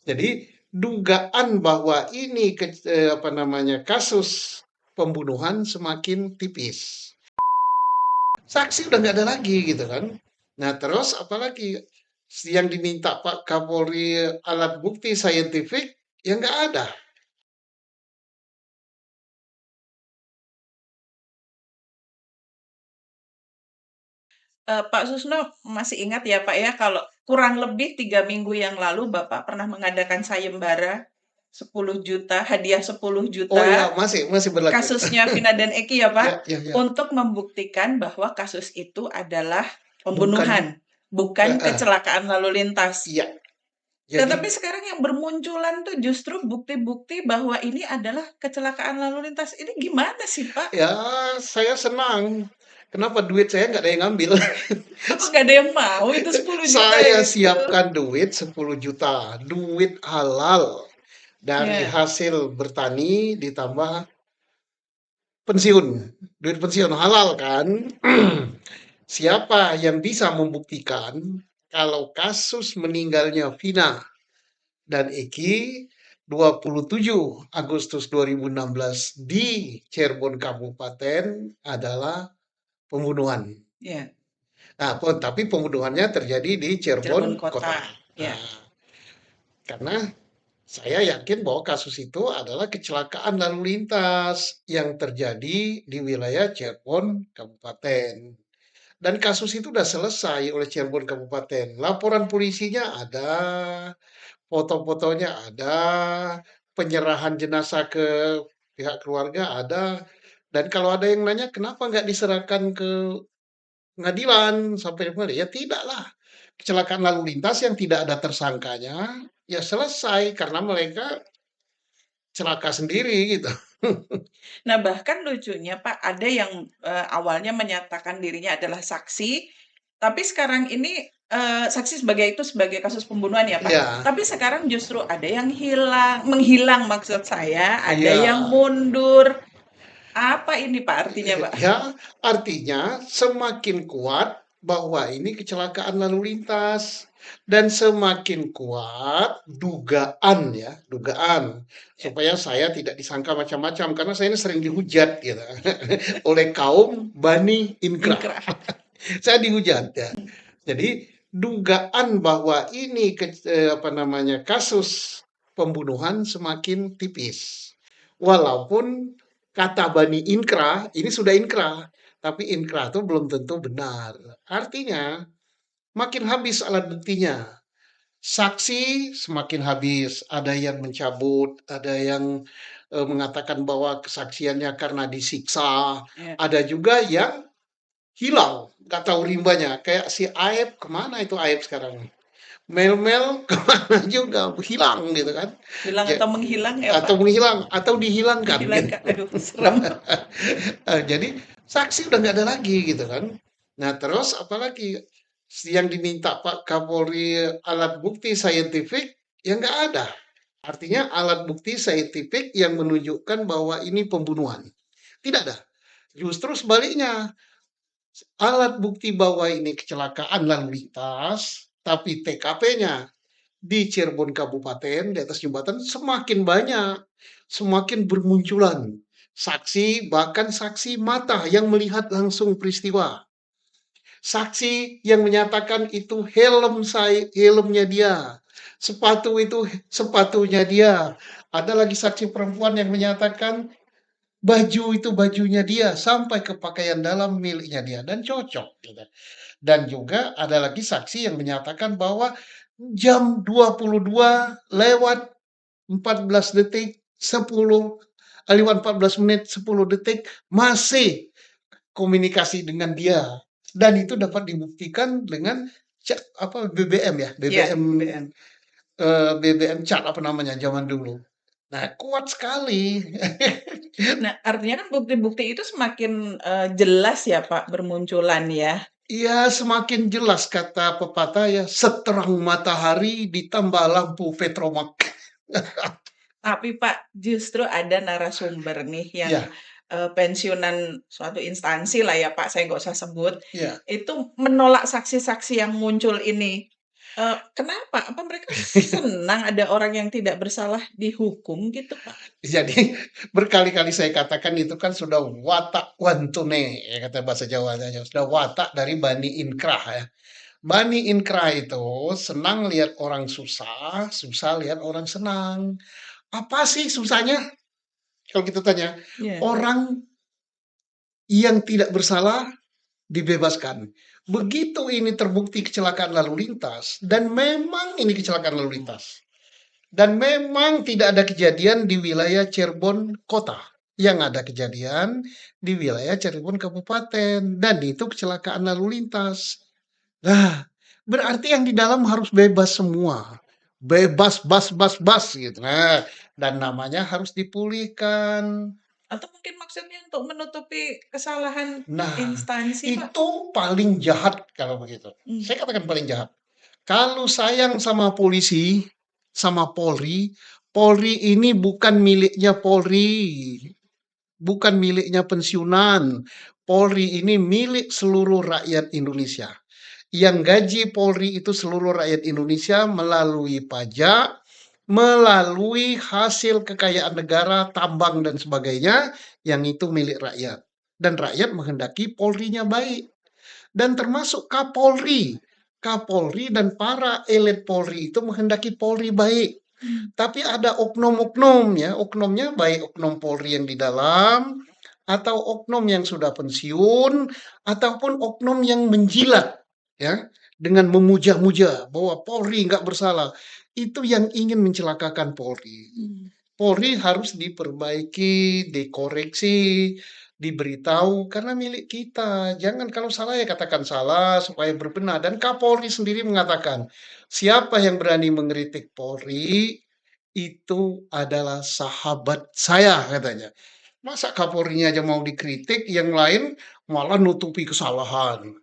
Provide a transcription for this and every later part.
Jadi dugaan bahwa ini kasus pembunuhan semakin tipis. Saksi udah nggak ada lagi gitu kan. Nah terus apalagi yang diminta Pak Kapolri alat bukti saintifik ya nggak ada. Pak Susno masih ingat ya Pak ya, kalau kurang lebih 3 minggu yang lalu Bapak pernah mengadakan sayembara 10 juta, hadiah 10 Oh juta, ya masih berlaku. kasusnya Vina dan Eki ya Pak, Ya ya ya. untuk membuktikan bahwa kasus itu adalah Bukan. pembunuhan, bukan eh, kecelakaan lalu lintas. iya. Jadi Tetapi sekarang yang bermunculan tuh justru bukti-bukti bahwa ini adalah kecelakaan lalu lintas. Ini gimana sih Pak? ya saya senang. Kenapa duit saya nggak ada yang ngambil? Apa nggak ada yang mau itu 10 juta Saya itu? siapkan duit 10 juta, duit halal dari Ya. hasil bertani ditambah pensiun, duit pensiun halal kan. Siapa yang bisa membuktikan kalau kasus meninggalnya Vina dan Eki 27 Agustus 2016 di Cirebon Kabupaten adalah pembunuhan. Ya, Nah, tapi pembunuhannya terjadi di Cirebon Cirebon kota. Kota. Ya. Nah, karena saya yakin bahwa kasus itu adalah kecelakaan lalu lintas yang terjadi di wilayah Cirebon Kabupaten. Dan kasus itu sudah selesai oleh Cirebon Kabupaten. Laporan polisinya ada, foto-fotonya ada, penyerahan jenazah ke pihak keluarga ada. Dan kalau ada yang nanya kenapa nggak diserahkan ke pengadilan sampai kemana? Ya tidaklah. Kecelakaan lalu lintas yang tidak ada tersangkanya, ya selesai karena mereka celaka sendiri gitu. Nah, bahkan lucunya Pak, ada yang awalnya menyatakan dirinya adalah saksi, tapi sekarang ini saksi sebagai kasus pembunuhan ya Pak. Ya, Tapi sekarang justru ada yang menghilang maksud saya, ada yang iya. mundur. Apa ini Pak artinya Pak? Ya, artinya semakin kuat bahwa ini kecelakaan lalu lintas dan semakin kuat dugaan ya, dugaan Ya, supaya saya tidak disangka macam-macam karena saya ini sering dihujat gitu oleh kaum Bani Inkrah. inkrah. Saya dihujat ya. Jadi dugaan bahwa ini kasus pembunuhan semakin tipis. Walaupun kata Bani Inkra ini sudah inkrah, tapi inkrah itu belum tentu benar. Artinya makin habis alat buktinya. Saksi semakin habis, ada yang mencabut, ada yang mengatakan bahwa kesaksiannya karena disiksa, Ya. ada juga yang hilang, nggak tahu rimbanya. Kayak si Aep, kemana itu Aep sekarang? Mel-mel kemana juga, hilang gitu kan. Hilang Ja- atau menghilang ya atau Pak? menghilang, atau dihilangkan. Gitu. Dihilangkan. Aduh, serem. Jadi saksi udah nggak ada lagi gitu kan. Nah terus apalagi yang diminta Pak Kapolri alat bukti saintifik ya nggak ada. Artinya alat bukti saintifik yang menunjukkan bahwa ini pembunuhan. Tidak ada. Justru sebaliknya, alat bukti bahwa ini kecelakaan lalu lintas, tapi TKP-nya di Cirebon Kabupaten di atas jembatan semakin banyak, semakin bermunculan saksi, bahkan saksi mata yang melihat langsung peristiwa. Saksi yang menyatakan itu helmnya dia, sepatu itu sepatunya dia. Ada lagi saksi perempuan yang menyatakan baju itu bajunya dia sampai ke pakaian dalam miliknya dia dan cocok gitu. Dan juga ada lagi saksi yang menyatakan bahwa jam 22 lewat 14 detik 10 lewat 14 menit 10 detik masih komunikasi dengan dia dan itu dapat dibuktikan dengan BBM ya Ya, BBM BBM. BBM chat apa namanya zaman dulu. Nah kuat sekali. Nah, artinya kan bukti-bukti itu semakin jelas ya Pak bermunculan ya. Iya, semakin jelas kata pepatah ya, seterang matahari ditambah lampu petromak. Tapi Pak, justru ada narasumber nih yang Ya, pensiunan suatu instansi lah ya Pak, saya nggak usah sebut, ya. itu menolak saksi-saksi yang muncul ini. Kenapa? Apa mereka senang ada orang yang tidak bersalah dihukum gitu, Pak? Jadi berkali-kali saya katakan itu kan sudah watak wantune ya kata bahasa Jawanya, sudah watak dari Bani Inkrah ya. Bani Inkrah itu senang lihat orang susah, susah lihat orang senang. Apa sih susahnya? Kalau kita tanya, Iya. orang yang tidak bersalah dibebaskan. Begitu ini terbukti kecelakaan lalu lintas, dan memang ini kecelakaan lalu lintas. Dan memang tidak ada kejadian di wilayah Cirebon kota. Yang ada kejadian di wilayah Cirebon kabupaten. Dan itu kecelakaan lalu lintas. Nah, berarti yang di dalam harus bebas semua. Bebas, bas, bas, bas gitu. Nah, dan namanya harus dipulihkan. Atau mungkin maksudnya untuk menutupi kesalahan Nah, instansi, Pak? itu paling jahat kalau begitu. Mmm, Saya katakan paling jahat. Kalau sayang sama polisi, sama Polri, Polri ini bukan miliknya Polri, bukan miliknya pensiunan. Polri ini milik seluruh rakyat Indonesia. Yang gaji Polri itu seluruh rakyat Indonesia melalui pajak, melalui hasil kekayaan negara, tambang dan sebagainya, yang itu milik rakyat. Dan rakyat menghendaki Polrinya baik. Dan termasuk Kapolri. Kapolri dan para elit Polri itu menghendaki Polri baik. mmm, Tapi ada oknum-oknum ya, oknumnya baik oknum Polri yang di dalam, atau oknum yang sudah pensiun, ataupun oknum yang menjilat ya, dengan memuja-muja bahwa Polri nggak bersalah. Itu yang ingin mencelakakan Polri. mmm. Polri harus diperbaiki, dikoreksi, diberitahu karena milik kita. Jangan kalau salah ya katakan salah supaya berbenah. Dan Kapolri sendiri mengatakan, siapa yang berani mengkritik Polri itu adalah sahabat saya katanya. Masa Kapolrinya aja mau dikritik, yang lain malah nutupi kesalahan,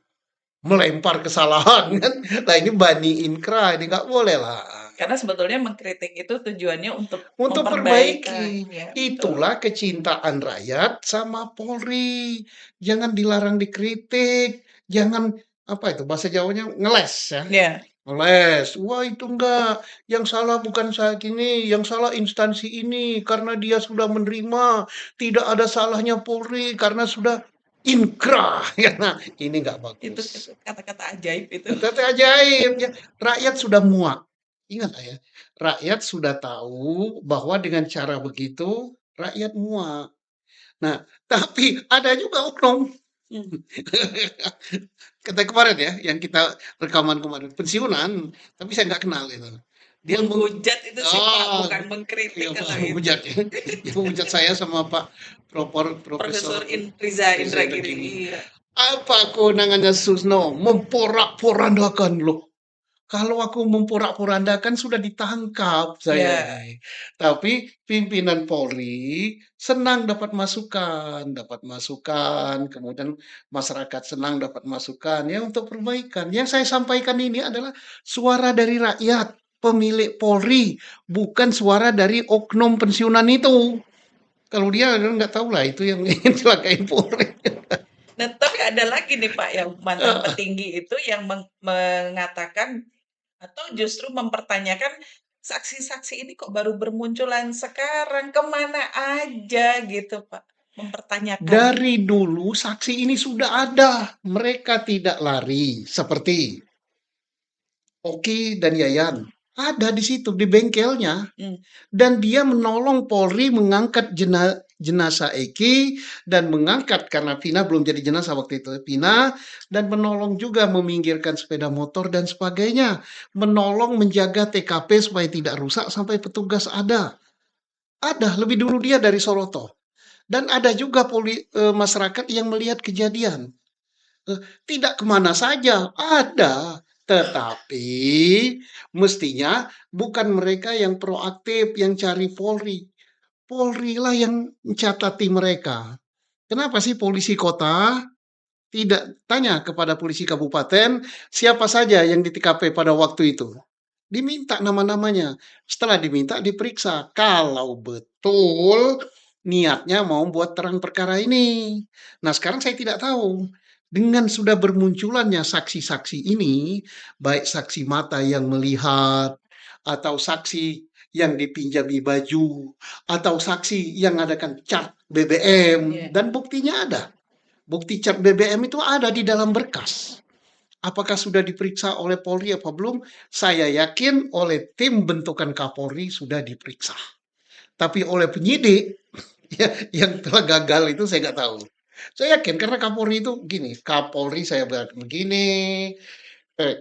melempar kesalahan kan. Nah ini Bani Inkra, ini nggak boleh lah. Karena sebetulnya mengkritik itu tujuannya untuk Untuk memperbaikan, perbaiki. ya betul. Itulah kecintaan rakyat sama Polri. Jangan dilarang dikritik, jangan apa itu bahasa Jawanya ngeles ya. Iya, Ngeles, wah itu enggak, yang salah bukan saat ini, yang salah instansi ini karena dia sudah menerima, tidak ada salahnya Polri karena sudah inkrah. Ya, nah, ini nggak itu bagus. kata-kata ajaib itu. Tapi ajaib ya, rakyat sudah muak. Ingat ya, rakyat sudah tahu bahwa dengan cara begitu rakyat muak. Nah, tapi ada juga oknum. Mmm, Kata kemarin ya, yang kita rekaman kemarin, pensiunan, tapi saya nggak kenal itu. Dia menghujat itu sih, Pak, oh, bukan mengkritik iya Pak, kalau itu. menghujat ya. Dia menghujat saya sama Pak Profesor Profesor Riza Riza Indragiri, Indragiri. iya. Apa kewenangannya Susno? Memporak-porandakan loh. Kalau aku memporak-porandakan sudah ditangkap saya Iya, ini. Tapi pimpinan Polri senang dapat masukan, kemudian masyarakat senang dapat masukan ya untuk perbaikan. Yang saya sampaikan ini adalah suara dari rakyat, pemilik Polri, bukan suara dari oknum pensiunan itu. Kalau dia nggak tahu lah itu yang ingin celakain Polri. nah tapi ada lagi nih, Pak, yang mantan Eh, petinggi itu yang mengatakan atau justru mempertanyakan, saksi-saksi ini kok baru bermunculan sekarang, kemana aja gitu, Pak, mempertanyakan. Dari dulu saksi ini sudah ada, mereka tidak lari seperti Oki dan Yayan. Ada di situ di bengkelnya Mmm, dan dia menolong Polri mengangkat jenazah Eki dan mengangkat karena Vina belum jadi jenazah waktu itu Vina dan menolong juga meminggirkan sepeda motor dan sebagainya, menolong menjaga TKP supaya tidak rusak sampai petugas ada. Ada lebih dulu dia dari Soroto. Dan ada juga masyarakat yang melihat kejadian. Tidak kemana saja, ada. Tetapi mestinya bukan mereka yang proaktif, yang cari Polri. Polri lah yang mencatati mereka. Kenapa sih polisi kota tidak tanya kepada polisi kabupaten siapa saja yang di TKP pada waktu itu? Diminta nama-namanya. Setelah diminta diperiksa. Kalau betul niatnya mau buat terang perkara ini. Nah sekarang saya tidak tahu. Dengan sudah bermunculannya saksi-saksi ini, baik saksi mata yang melihat, atau saksi yang dipinjami baju, atau saksi yang adakan cat BBM, Iya. dan buktinya ada. Bukti cat BBM itu ada di dalam berkas. Apakah sudah diperiksa oleh Polri apa belum? Saya yakin oleh tim bentukan Kapolri sudah diperiksa. Tapi oleh penyidik ya, yang telah gagal itu saya nggak tahu. Saya yakin karena Kapolri itu gini, Kapolri saya bilang begini,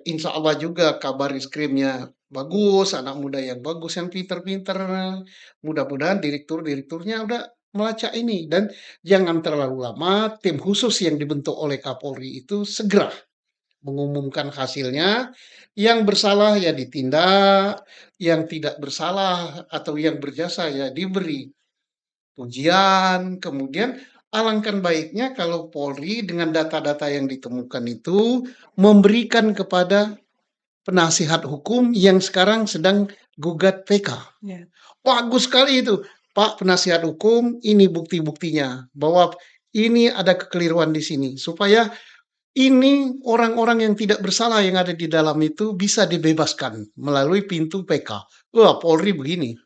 insya Allah juga kabar reskrimnya bagus, anak muda yang bagus, yang pinter-pinter. Mudah-mudahan direktur-direkturnya udah melacak ini dan jangan terlalu lama. Tim khusus yang dibentuk oleh Kapolri itu segera mengumumkan hasilnya. Yang bersalah ya ditindak, yang tidak bersalah atau yang berjasa ya diberi pujian. Kemudian alangkah baiknya kalau Polri dengan data-data yang ditemukan itu memberikan kepada penasihat hukum yang sekarang sedang gugat PK. Ya. Bagus sekali itu, Pak penasihat hukum, ini bukti-buktinya bahwa ini ada kekeliruan di sini supaya ini orang-orang yang tidak bersalah yang ada di dalam itu bisa dibebaskan melalui pintu PK. Wah, Polri begini.